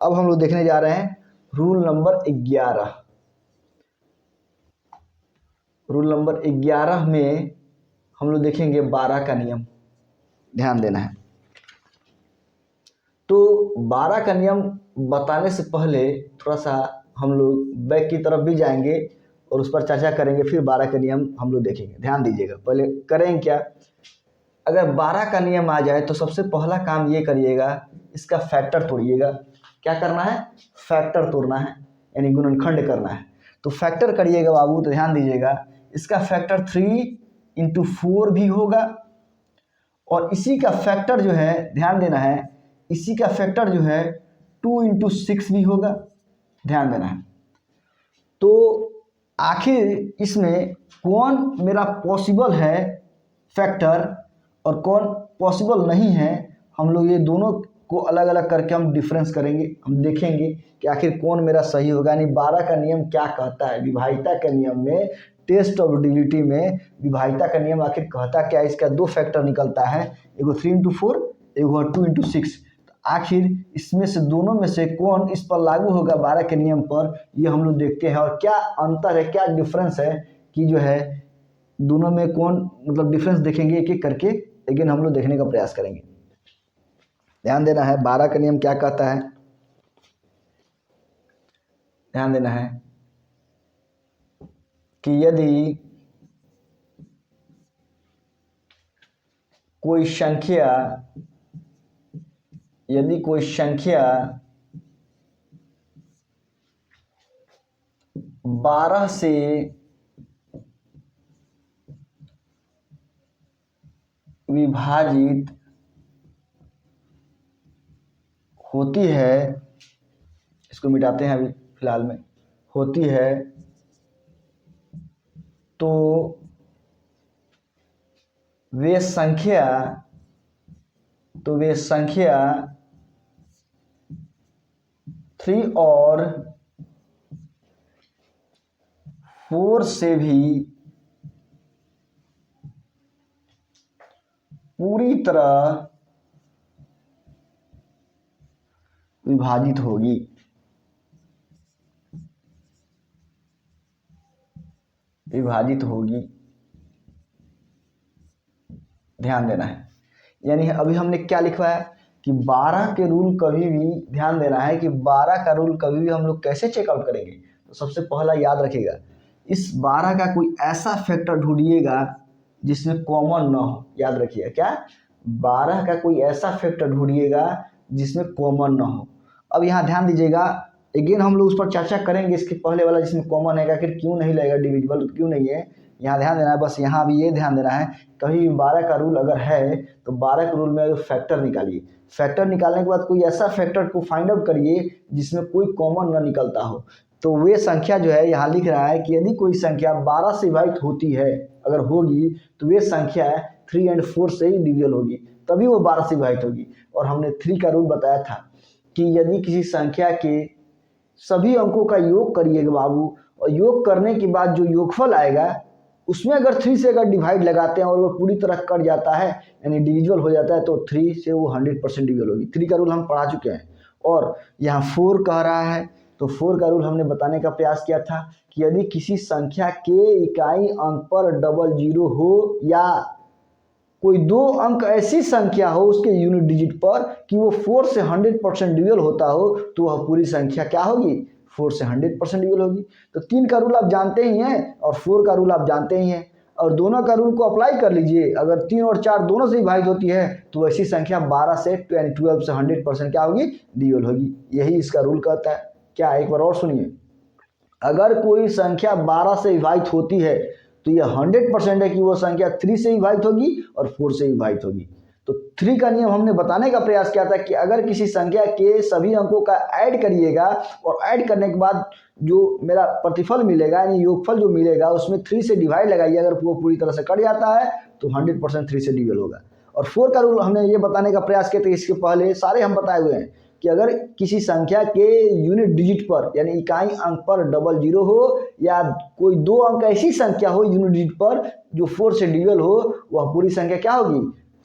अब हम लोग देखने जा रहे हैं रूल नंबर 11। रूल नंबर 11 में हम लोग देखेंगे 12 का नियम, ध्यान देना है। तो 12 का नियम बताने से पहले थोड़ा सा हम लोग बैक की तरफ भी जाएंगे और उस पर चर्चा करेंगे, फिर 12 का नियम हम लोग देखेंगे। ध्यान दीजिएगा, पहले करेंगे क्या, अगर 12 का नियम आ जाए तो सबसे पहला काम ये करिएगा, इसका फैक्टर तोड़िएगा। क्या करना है, फैक्टर तोड़ना है, यानी गुणनखंड करना है। तो फैक्टर करिएगा बाबू, तो ध्यान दीजिएगा, इसका फैक्टर 3×4 भी होगा और इसी का फैक्टर जो है, ध्यान देना है, इसी का फैक्टर जो है 2×6 भी होगा, ध्यान देना है। तो आखिर इसमें कौन मेरा पॉसिबल है फैक्टर और कौन पॉसिबल नहीं है, हम लोग ये दोनों को अलग अलग करके हम डिफरेंस करेंगे। हम देखेंगे कि आखिर कौन मेरा सही होगा। यानी 12 का नियम क्या कहता है, विभाज्यता के नियम में, टेस्ट ऑफ यूटिलिटी में विभाज्यता का नियम आखिर कहता क्या है। इसका दो फैक्टर निकलता है, एगो 3×4, एगो 2×6। तो आखिर इसमें से दोनों में से कौन इस पर लागू होगा 12 के नियम पर, ये हम लोग देखते हैं। और क्या अंतर है, क्या डिफरेंस है कि जो है दोनों में कौन, मतलब डिफरेंस देखेंगे एक एक करके, लेकिन हम लोग देखने का प्रयास करेंगे। ध्यान देना है 12 का नियम क्या कहता है, ध्यान देना है कि यदि कोई संख्या 12 से विभाजित होती है, इसको मिटाते हैं अभी फिलहाल में, होती है, तो वे संख्या 3 और 4 से भी पूरी तरह विभाजित होगी। ध्यान देना है, यानी अभी हमने क्या लिखवाया कि 12 के रूल कभी भी, ध्यान देना है कि 12 का रूल कभी भी हम लोग कैसे चेकआउट करेंगे। तो सबसे पहला याद रखिएगा, इस 12 का कोई ऐसा फैक्टर ढूंढिएगा जिसमें कॉमन ना हो। याद रखिएगा क्या, 12 का कोई ऐसा फैक्टर ढूंढिएगा जिसमें कॉमन ना हो। अब यहाँ ध्यान दीजिएगा, अगेन हम लोग उस पर चर्चा करेंगे, इसके पहले वाला जिसमें कॉमन है, आखिर क्यों नहीं लगेगा, डिविजिबल क्यों नहीं है, यहाँ ध्यान देना है। बस यहाँ भी ये ध्यान देना है, कभी 12 का रूल अगर है तो 12 के रूल में फैक्टर निकालिए। फैक्टर निकालने के बाद कोई ऐसा फैक्टर को फाइंड आउट करिए जिसमें कोई कॉमन ना निकलता हो। तो वे संख्या जो है, यहाँ लिख रहा है कि यदि कोई संख्या 12 से विभाजित होती है, अगर होगी, तो वे संख्या 3 और 4 से ही डिविजल होगी, तभी वो 12 से विभाजित होगी। और हमने 3 का रूल बताया था कि यदि किसी संख्या के सभी अंकों का योग करिएगा बाबू, और योग करने के बाद जो योगफल आएगा उसमें अगर 3 से अगर डिवाइड लगाते हैं और वो पूरी तरह कट जाता है, यानी डिविजिबल हो जाता है, तो 3 से वो 100% डिविजिबल होगी। 3 का रूल हम पढ़ा चुके हैं। और यहाँ 4 कह रहा है, तो 4 का रूल हमने बताने का प्रयास किया था कि यदि किसी संख्या के इकाई अंक पर डबल जीरो हो, या कोई 2 अंक ऐसी संख्या हो उसके यूनिट डिजिट पर कि वो 4 से 100% डिविजिबल होता हो, तो वह पूरी संख्या क्या होगी, 4 से 100% डिविजिबल होगी। तो 3 का रूल आप जानते ही हैं और 4 का रूल आप जानते ही हैं, और दोनों का रूल को अप्लाई कर लीजिए। अगर 3 और 4 दोनों से विभाजित होती है तो ऐसी संख्या 12 से 12 से 100% क्या होगी, डिविजिबल होगी। यही इसका रूल कहता है। क्या, एक बार और सुनिए, अगर कोई संख्या 12 से विभाजित होती है तो यह 100% है कि वो संख्या 3 से विभाजित होगी और 4 से विभाजित होगी। तो 3 का नियम हमने बताने का प्रयास किया था कि अगर किसी संख्या के सभी अंकों का ऐड करिएगा और ऐड करने के बाद जो मेरा प्रतिफल मिलेगा, यानी योगफल जो मिलेगा, उसमें 3 से डिवाइड लगाइए, अगर वो पूरी तरह से कट जाता है तो 100% 3 से डिविजल होगा। और 4 का रूल हमने ये बताने का प्रयास किया था, इसके पहले सारे हम बताए हुए हैं कि अगर किसी संख्या के यूनिट डिजिट पर, यानी इकाई अंक पर डबल जीरो हो, या कोई 2 अंक ऐसी संख्या हो यूनिट डिजिट पर जो 4 से डिविजिबल हो, वह पूरी संख्या क्या होगी,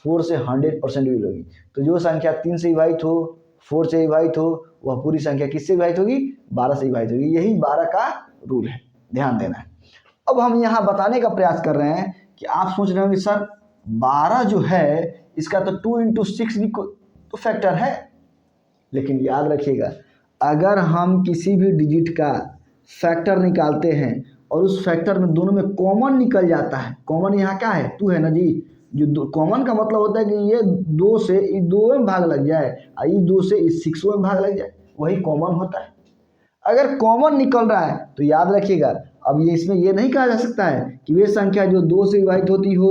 4 से 100% डिविजिबल होगी। तो जो संख्या 3 से विभाजित हो, 4 से विभाजित हो वह पूरी संख्या किससे विभाजित होगी, 12 से विभाजित होगी। यही 12 का रूल है, ध्यान देना है। अब हम यहाँ बताने का प्रयास कर रहे हैं कि आप सोच रहे होंगे सर 12 जो है इसका तो 2 × 6 भी तो फैक्टर है, लेकिन याद रखिएगा अगर हम किसी भी डिजिट का फैक्टर निकालते हैं और उस फैक्टर में दोनों में कॉमन निकल जाता है, कॉमन यहाँ क्या है 2 है ना जी, जो कॉमन का मतलब होता है कि ये 2 से इस 2 में भाग लग जाए और इस 2 से इस 6 में भाग लग जाए, वही कॉमन होता है। अगर कॉमन निकल रहा है तो याद रखिएगा अब ये इसमें ये नहीं कहा जा सकता है कि वे संख्या जो 2 से विभाजित होती हो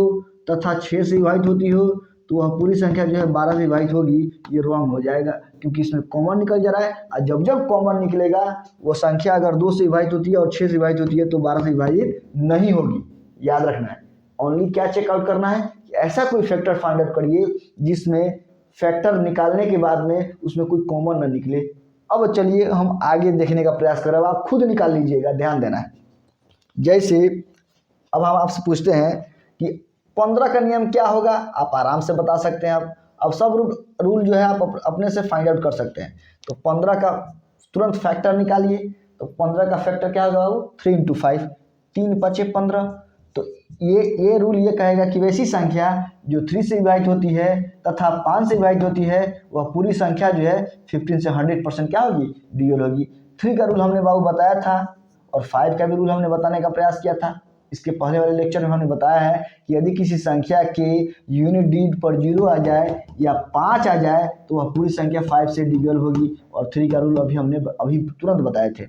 तथा 6 से विभाजित होती हो तो वह पूरी संख्या जो है 12 से विभाजित होगी, ये रॉन्ग हो जाएगा क्योंकि इसमें कॉमन निकल जा रहा है। और जब जब कॉमन निकलेगा वो संख्या अगर 2 से विभाजित होती है और 6 से विभाजित होती है तो 12 से विभाजित नहीं होगी, याद रखना है। ओनली क्या चेकआउट करना है कि ऐसा कोई फैक्टर फाइंड आउट करिए जिसमें फैक्टर निकालने के बाद में उसमें कोई कॉमन न निकले। अब चलिए हम आगे देखने का प्रयास करें, आप खुद निकाल लीजिएगा, ध्यान देना है। जैसे अब हम आपसे पूछते हैं कि 15 का नियम क्या होगा, आप आराम से बता सकते हैं। अब सब रूल जो है आप अपने से फाइंड आउट कर सकते हैं। तो 15 का तुरंत फैक्टर निकालिए। तो 15 का फैक्टर क्या होगा बाबू, 3 × 5, 3 × 5 = 15। तो ये रूल ये कहेगा कि वैसी संख्या जो 3 से विभाजित होती है तथा 5 से विभाजित होती है वह पूरी संख्या जो है 15 से 100% क्या होगी, डिविजल होगी। 3 का रूल हमने बाबू बताया था और 5 का भी रूल हमने बताने का प्रयास किया था। इसके पहले वाले लेक्चर में हमने बताया है कि यदि किसी संख्या के यूनिट डिजिट पर 0 आ जाए या 5 आ जाए तो वह पूरी संख्या 5 से डिविजल होगी। और 3 का रूल हमने अभी तुरंत बताए थे।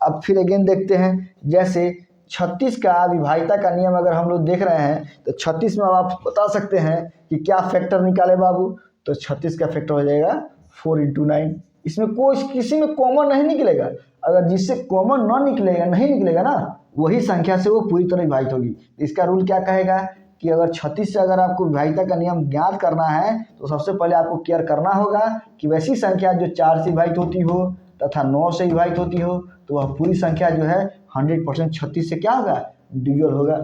अब फिर अगेन देखते हैं, जैसे 36 का विभाज्यता का नियम अगर हम लोग देख रहे हैं तो 36 में अब आप बता सकते हैं कि क्या फैक्टर निकाले बाबू। तो 36 का फैक्टर हो जाएगा 4 × 9। इसमें कोई किसी में कॉमन नहीं निकलेगा। अगर जिससे कॉमन नहीं निकलेगा ना वही संख्या से वो पूरी तरह विभाजित होगी। इसका रूल क्या कहेगा कि अगर 36 से अगर आपको विभाज्यता का नियम ज्ञात करना है तो सबसे पहले आपको केयर करना होगा कि वैसी संख्या जो 4 से विभाजित होती हो तथा 9 से विभाजित होती हो तो वह पूरी संख्या जो है 100% 36 से क्या होगा, डिविजल होगा।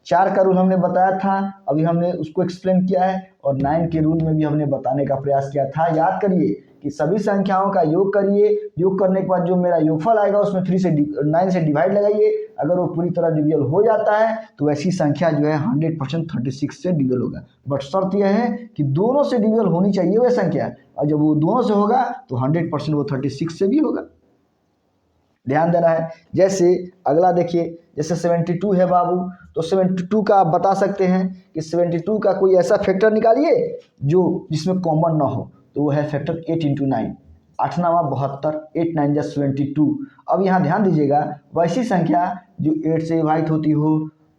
4 का रूल हमने बताया था, अभी हमने उसको एक्सप्लेन किया है। और 9 के रूल में भी हमने बताने का प्रयास किया था। याद करिए कि सभी संख्याओं का योग करिए, योग करने के बाद जो मेरा योगफल आएगा उसमें 9 से डिवाइड लगाइए। अगर वो पूरी तरह डिविजल हो जाता है तो वैसी संख्या जो है 100% 36 से डिविजल होगा। बट शर्त यह है कि दोनों से डिविजल होनी चाहिए वह संख्या, और जब वो दोनों से होगा तो 100% वो 36 से भी होगा, ध्यान देना है। जैसे अगला देखिए, जैसे 72 है बाबू, तो 72 का आप बता सकते हैं कि 72 का कोई ऐसा फैक्टर निकालिए जो जिसमें कॉमन ना हो, तो वो है फैक्टर 8 × 9, 8 × 9 = 72, 8 × 9 = 72। अब यहाँ ध्यान दीजिएगा वैसी संख्या जो 8 से विभाजित होती हो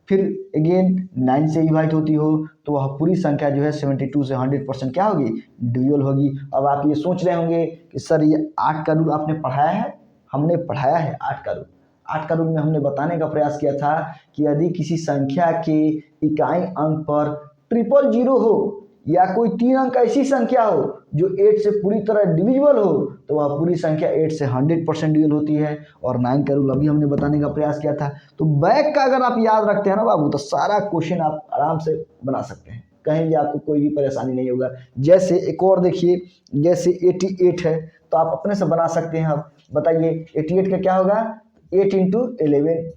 फिर अगेन 9 से विभाजित होती हो तो वह पूरी संख्या जो है 72 से 100% क्या होगी, डिविजल होगी। अब आप ये सोच रहे होंगे कि सर ये 8 का रूल आपने पढ़ाया है। हमने पढ़ाया है 8 का रूल। 8 का रूल में हमने बताने का प्रयास किया था कि यदि किसी संख्या के इकाई अंक पर 000 हो या कोई 3 अंक ऐसी संख्या हो जो 8 से पूरी तरह डिविजिबल हो तो वह पूरी संख्या 8 से 100% डिविजल होती है। और 9 का रूल अभी हमने बताने का प्रयास किया था। तो बैक का अगर आप याद रखते हैं ना बाबू तो सारा क्वेश्चन आप आराम से बना सकते हैं, कहीं भी आपको कोई भी परेशानी नहीं होगा। जैसे एक और देखिए, जैसे 88 है तो आप अपने से बना सकते हैं। अब बताइए 88 का क्या होगा, 8 × 11।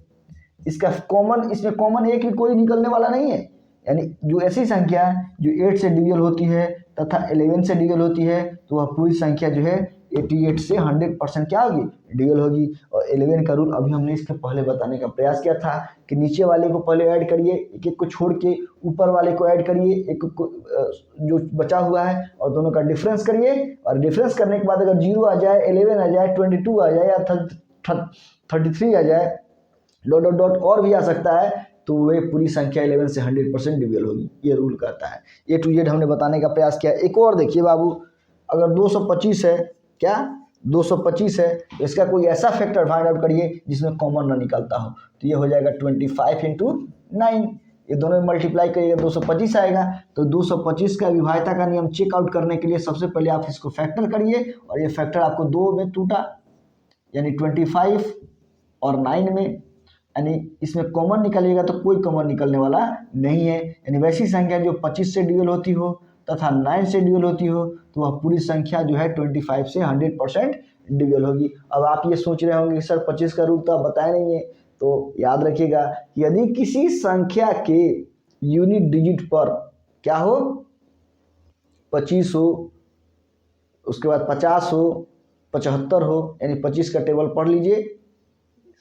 इसका कॉमन, इसमें कॉमन एक भी कोई निकलने वाला नहीं है। यानी जो ऐसी संख्या जो 8 से डिविजल होती है तथा 11 से डिविजल होती है तो वह पूरी संख्या जो है 88 से 100% क्या होगी, डिविजल होगी। और 11 का रूल अभी हमने इसके पहले बताने का प्रयास किया था कि नीचे वाले को पहले ऐड करिए, एक एक को छोड़ के ऊपर वाले को ऐड करिए, एक को जो बचा हुआ है और दोनों का डिफरेंस करिए। और डिफरेंस करने के बाद अगर 0 आ जाए, 11 आ जाए, 22 आ जाए या 33 आ जाए, डॉट डॉट डॉट और भी आ सकता है, तो वे पूरी संख्या 11 से 100% डिविजल होगी। ये रूल कहता है। A to Z हमने बताने का प्रयास किया। एक और देखिए बाबू, अगर 225 है, क्या 225 है तो इसका कोई ऐसा फैक्टर फाइंड आउट करिए जिसमें कॉमन ना निकलता हो। तो ये हो जाएगा 25 × 9। ये दोनों में मल्टीप्लाई करिएगा 225 आएगा। तो 225 का विभाज्यता का नियम चेकआउट करने के लिए सबसे पहले आप इसको फैक्टर करिए और ये फैक्टर आपको 2 में टूटा, यानी 25 और 9 में, यानी इसमें कॉमन निकालिएगा तो कोई कॉमन निकलने वाला नहीं है। यानी वैसी संख्या जो 25 से डिविजल होती हो तथा 9 से डिविजल होती हो तो वह पूरी संख्या जो है 25 से 100% डिविजल होगी। अब आप ये सोच रहे होंगे कि सर 25 का रूल तो आप बताए नहीं है, तो याद रखिएगा कि यदि किसी संख्या के यूनिट डिजिट पर क्या हो 25 हो, उसके बाद 50 हो, 75 हो, यानी 25 का टेबल पढ़ लीजिए,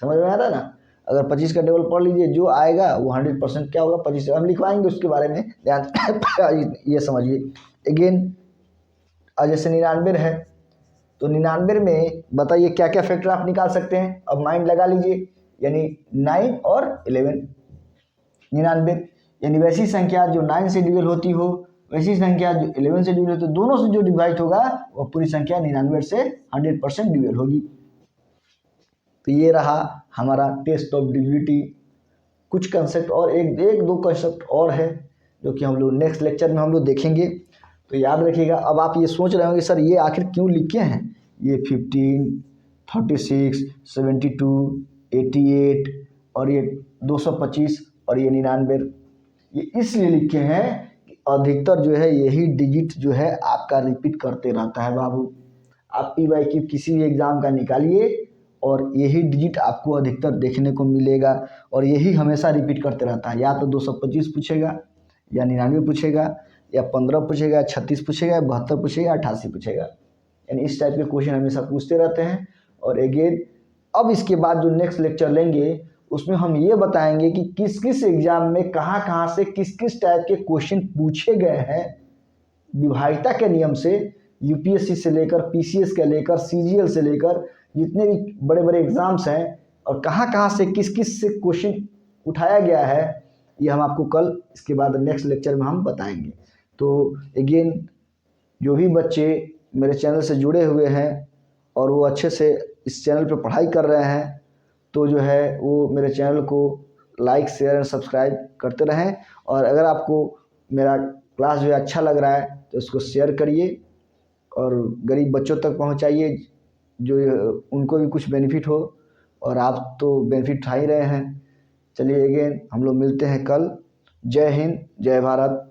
समझ में आ रहा है ना। अगर 25 का टेबल पढ़ लीजिए, जो आएगा वो 100% क्या होगा 25, हम लिखवाएंगे उसके बारे में ध्यान ये समझिए। अगेन जैसे 99 है तो 99 में बताइए क्या क्या फैक्टर आप निकाल सकते हैं, अब माइंड लगा लीजिए, यानी 9 और 11। 99 यानी वैसी संख्या जो 9 से डिविजल होती हो, वैसी संख्या जो 11 से डिविजल होती हो, दोनों से जो डिवाइड होगा वह पूरी संख्या 99 से 100% डिविजल होगी। तो ये रहा हमारा टेस्ट ऑफ डिविजिबिलिटी। कुछ कंसेप्ट और एक दो कंसेप्ट और है जो कि हम लोग नेक्स्ट लेक्चर में हम लोग देखेंगे। तो याद रखिएगा। अब आप ये सोच रहे होंगे सर ये आखिर क्यों लिखे हैं, ये 15, 36, 72, 88 और ये 225 और ये 99, ये इसलिए लिखे हैं कि अधिकतर जो है यही डिजिट जो है आपका रिपीट करते रहता है बाबू। आप PYQ किसी भी एग्ज़ाम का निकालिए और यही डिजिट आपको अधिकतर देखने को मिलेगा और यही हमेशा रिपीट करते रहता है। या तो 225 पूछेगा, या 99 पूछेगा, या 15 पूछेगा, 36 पूछेगा, 72 पूछेगा, 88 पूछेगा, यानी इस टाइप के क्वेश्चन हमेशा पूछते रहते हैं। और अगेन अब इसके बाद जो नेक्स्ट लेक्चर लेंगे उसमें हम ये बताएंगे कि किस किस एग्जाम में कहाँ से किस किस टाइप के क्वेश्चन पूछे गए हैं विभाज्यता के नियम से, UPSC से लेकर PCS के लेकर CGL से लेकर जितने भी बड़े बड़े एग्जाम्स हैं, और कहाँ से किस किस से क्वेश्चन उठाया गया है, ये हम आपको कल इसके बाद नेक्स्ट लेक्चर में हम बताएंगे। तो अगेन जो भी बच्चे मेरे चैनल से जुड़े हुए हैं और वो अच्छे से इस चैनल पर पढ़ाई कर रहे हैं, तो जो है वो मेरे चैनल को लाइक शेयर एंड सब्सक्राइब करते रहें। और अगर आपको मेरा क्लास जो है अच्छा लग रहा है तो इसको शेयर करिए और गरीब बच्चों तक पहुंचाइए, जो उनको भी कुछ बेनिफिट हो, और आप तो बेनिफिट उठा ही रहे हैं। चलिए अगेन हम लोग मिलते हैं कल। जय हिंद, जय भारत।